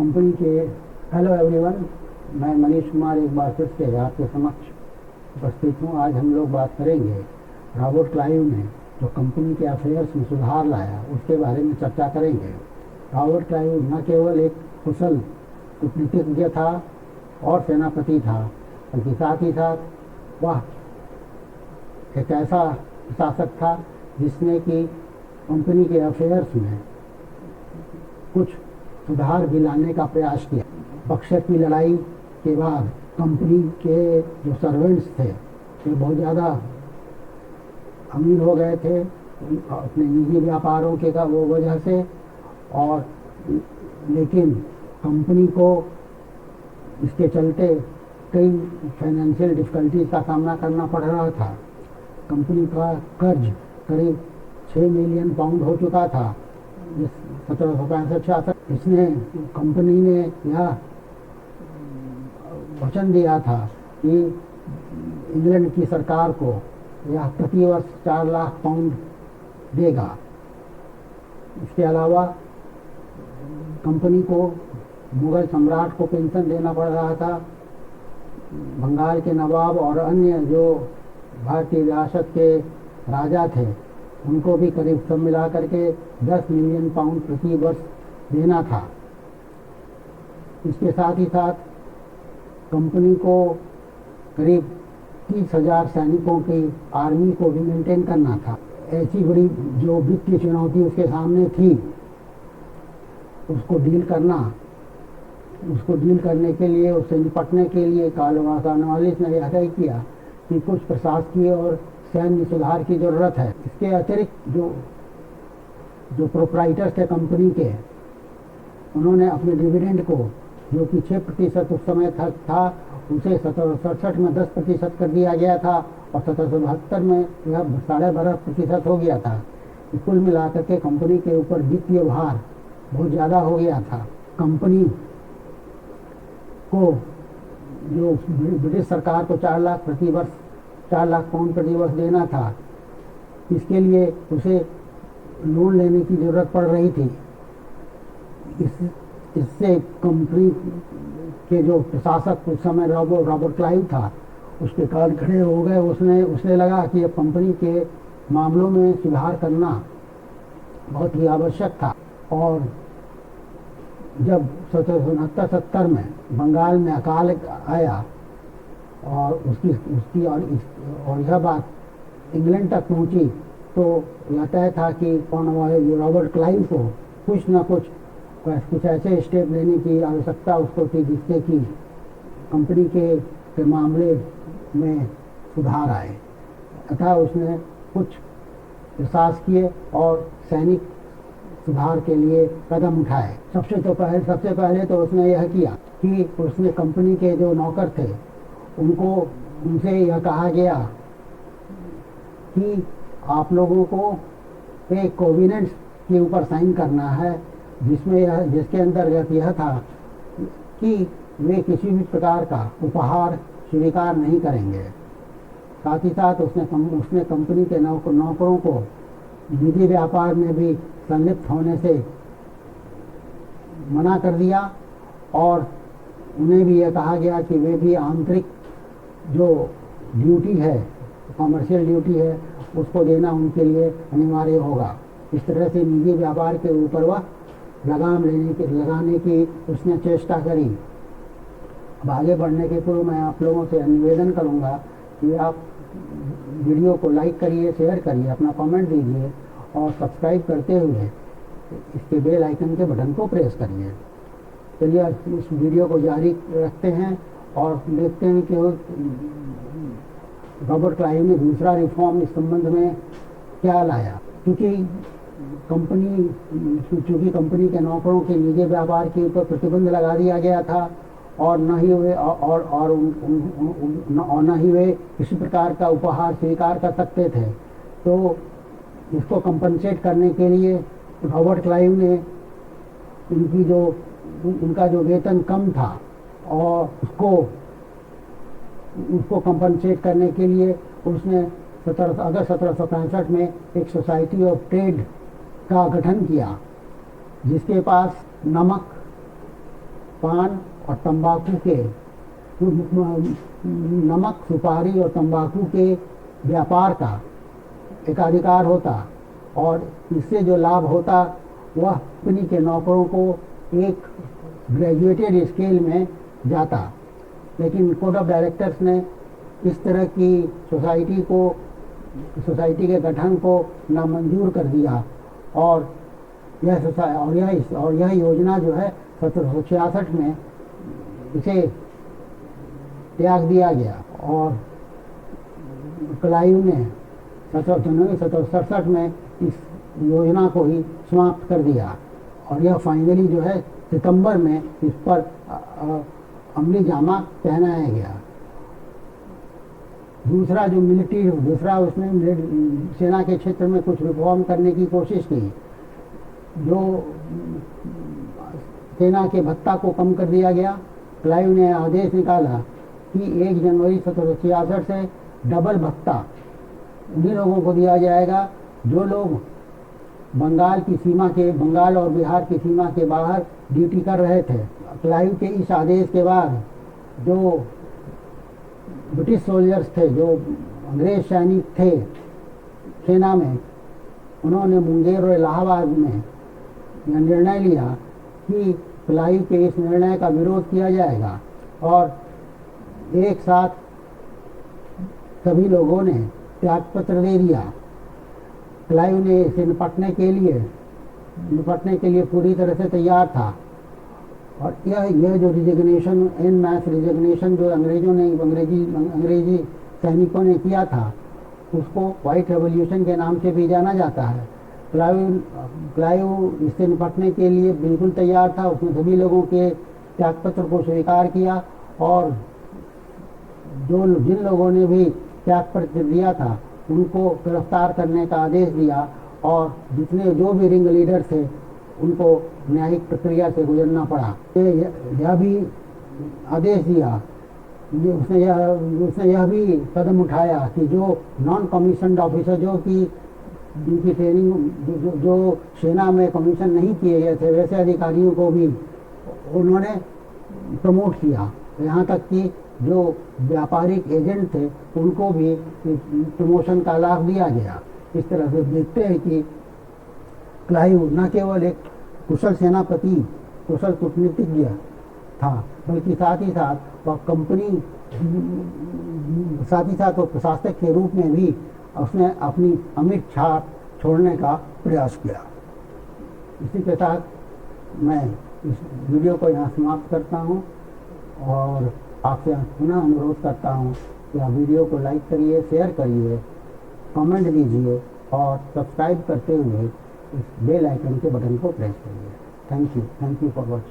Company के hello everyone, मैं मनीष कुमार एक बार फिर से आपके समक्ष उपस्थित हूँ। आज हम लोग बात करेंगे रॉबर्ट क्लाइव ने जो कंपनी के अफेयर्स में सुधार लाया उसके बारे में चर्चा करेंगे। रॉबर्ट क्लाइव न केवल एक कुशल कूटनीतिज्ञ था और सेनापति था, बल्कि साथ ही साथ वह एक ऐसा शासक था जिसने कि कंपनी के अफेयर्स में कुछ सुधार भी लाने का प्रयास किया। बक्सर की लड़ाई के बाद कंपनी के जो सर्वेंट्स थे वे बहुत ज़्यादा अमीर हो गए थे अपने निजी व्यापारों के का वो वजह से, और लेकिन कंपनी को इसके चलते कई फाइनेंशियल डिफ़िकल्टीज का सामना करना पड़ रहा था। कंपनी का कर्ज करीब 6 मिलियन पाउंड हो चुका था 1765। इसने कंपनी ने यह वचन दिया था कि इंग्लैंड की सरकार को यह प्रति वर्ष 4 लाख पाउंड देगा। इसके अलावा कंपनी को मुगल सम्राट को पेंशन देना पड़ रहा था। बंगाल के नवाब और अन्य जो भारतीय रियासत के राजा थे उनको भी करीब सब मिला करके 10 मिलियन पाउंड प्रति वर्ष देना था। इसके साथ ही साथ कंपनी को करीब 30,000 सैनिकों की आर्मी को भी मेंटेन करना था। ऐसी बड़ी जो वित्तीय चुनौती उसके सामने थी उसको डील करने के लिए, उससे निपटने के लिए कॉर्नवालिस ने यह तय किया कि कुछ प्रशासकीय और सैन्य सुधार की ज़रूरत है। इसके अतिरिक्त जो प्रोप्राइटर्स थे कंपनी के, उन्होंने अपने डिविडेंड को जो कि 6% उस समय था उसे 1767 में 10% कर दिया गया था और 1772 में यह 12.5% हो गया था। कुल मिलाकर के कंपनी के ऊपर वित्तीय भार बहुत ज़्यादा हो गया था। कंपनी को जो ब्रिटिश सरकार को 4 लाख पाउंड प्रति वर्ष देना था, इसके लिए उसे लोन लेने की ज़रूरत पड़ रही थी। इससे कंपनी के जो प्रशासक उस समय रॉबर्ट क्लाइव था उसके कान खड़े हो गए। उसने लगा कि अब कंपनी के मामलों में सुधार करना बहुत ही आवश्यक था। और जब 1769-70 में बंगाल में अकाल आया और उसकी और यह बात इंग्लैंड तक पहुंची, तो यह तय था कि रॉबर्ट क्लाइव को कुछ न कुछ ऐसे स्टेप लेने की आवश्यकता उसको थी जिससे कि कंपनी के मामले में सुधार आए। अतः उसने कुछ प्रशासकीय और सैनिक सुधार के लिए कदम उठाए। सबसे पहले तो उसने यह किया कि उसने कंपनी के जो नौकर थे उनसे यह कहा गया कि आप लोगों को एक कोविनेंट्स के ऊपर साइन करना है जिसके अंतर्गत यह था कि वे किसी भी प्रकार का उपहार स्वीकार नहीं करेंगे। साथ ही साथ उसने कंपनी के नौकरों को निजी व्यापार में भी संलिप्त होने से मना कर दिया और उन्हें भी यह कहा गया कि वे भी आंतरिक जो ड्यूटी है, कॉमर्शियल ड्यूटी है, उसको देना उनके लिए अनिवार्य होगा। इस तरह से निजी व्यापार के ऊपर वह लगाम लगाने की उसने चेष्टा करी। अब आगे बढ़ने के पूर्व मैं आप लोगों से निवेदन करूंगा कि आप वीडियो को लाइक करिए, शेयर करिए, अपना कमेंट दीजिए और सब्सक्राइब करते हुए इसके बेल आइकन के बटन को प्रेस करिए। चलिए इस वीडियो को जारी रखते हैं और देखते हैं कि रॉबर्ट क्लाइव ने दूसरा रिफॉर्म इस संबंध में क्या लाया। क्योंकि कंपनी के नौकरों के निजी व्यापार के ऊपर प्रतिबंध लगा दिया गया था और न ही वे किसी प्रकार का उपहार स्वीकार कर सकते थे। तो इसको कंपनसेट करने के लिए रॉबर्ट क्लाइव ने उनका जो वेतन कम था और उसको कंपनसेट करने के लिए उसने अगस्त 1765 में एक सोसाइटी ऑफ ट्रेड का गठन किया जिसके पास नमक पान और तंबाकू के, नमक, सुपारी और तंबाकू के व्यापार का एकाधिकार होता और इससे जो लाभ होता वह कंपनी के नौकरों को एक ग्रेजुएटेड स्केल में जाता। लेकिन कोड ऑफ डायरेक्टर्स ने इस तरह की सोसाइटी के गठन को नामंजूर कर दिया और यह योजना जो है 1766 में इसे त्याग दिया गया और क्लाइव ने 1767 में इस योजना को ही समाप्त कर दिया और यह फाइनली जो है सितंबर में इस पर अमली जामा पहनाया गया। दूसरा उसने सेना के क्षेत्र में कुछ रिफॉर्म करने की कोशिश की। जो सेना के भत्ता को कम कर दिया गया। क्लाइव ने आदेश निकाला कि 1 जनवरी 1766 से डबल भत्ता उन्हीं लोगों को दिया जाएगा जो लोग बंगाल और बिहार की सीमा के बाहर ड्यूटी कर रहे थे। क्लाइव के इस आदेश के बाद जो ब्रिटिश सोल्जर्स थे, जो अंग्रेज सैनिक थे सेना में, उन्होंने मुंगेर और इलाहाबाद में यह निर्णय लिया कि क्लाइव के इस निर्णय का विरोध किया जाएगा और एक साथ सभी लोगों ने त्यागपत्र दे दिया। क्लाइव ने इसे निपटने के लिए पूरी तरह से तैयार था और यह जो रिजिग्नेशन, एन मैस रिजिग्नेशन जो अंग्रेजी सैनिकों ने किया था, उसको व्हाइट रेवोल्यूशन के नाम से भी जाना जाता है। क्लाइव इससे निपटने के लिए बिल्कुल तैयार था। उसने सभी लोगों के त्यागपत्र को स्वीकार किया और जिन लोगों ने भी त्यागपत्र दिया था उनको गिरफ्तार करने का आदेश दिया और जो भी रिंग लीडर थे उनको न्यायिक प्रक्रिया से गुजरना पड़ा। यह भी आदेश दिया, उसने यह भी कदम उठाया कि जो नॉन कमीशन्ड ऑफिसर, जो कि जिनकी ट्रेनिंग जो सेना में कमीशन नहीं किए गए थे, वैसे अधिकारियों को भी उन्होंने प्रमोट किया। यहाँ तक कि जो व्यापारिक एजेंट थे उनको भी प्रमोशन का लाभ दिया गया। इस तरह से देखते हैं कि क्लाइव न केवल एक कुशल सेनापति, कुशल कूटनीतिज्ञ था, बल्कि साथ ही साथ वह प्रशासक के रूप में भी उसने अपनी अमिट छाप छोड़ने का प्रयास किया। इसी के साथ मैं इस वीडियो को यहाँ समाप्त करता हूँ और आपसे पुनः अनुरोध करता हूँ कि आप वीडियो को लाइक करिए, शेयर करिए, कमेंट दीजिए और सब्सक्राइब करते हुए इस बेल आइकन के बटन को प्रेस करिए। Thank you for watching.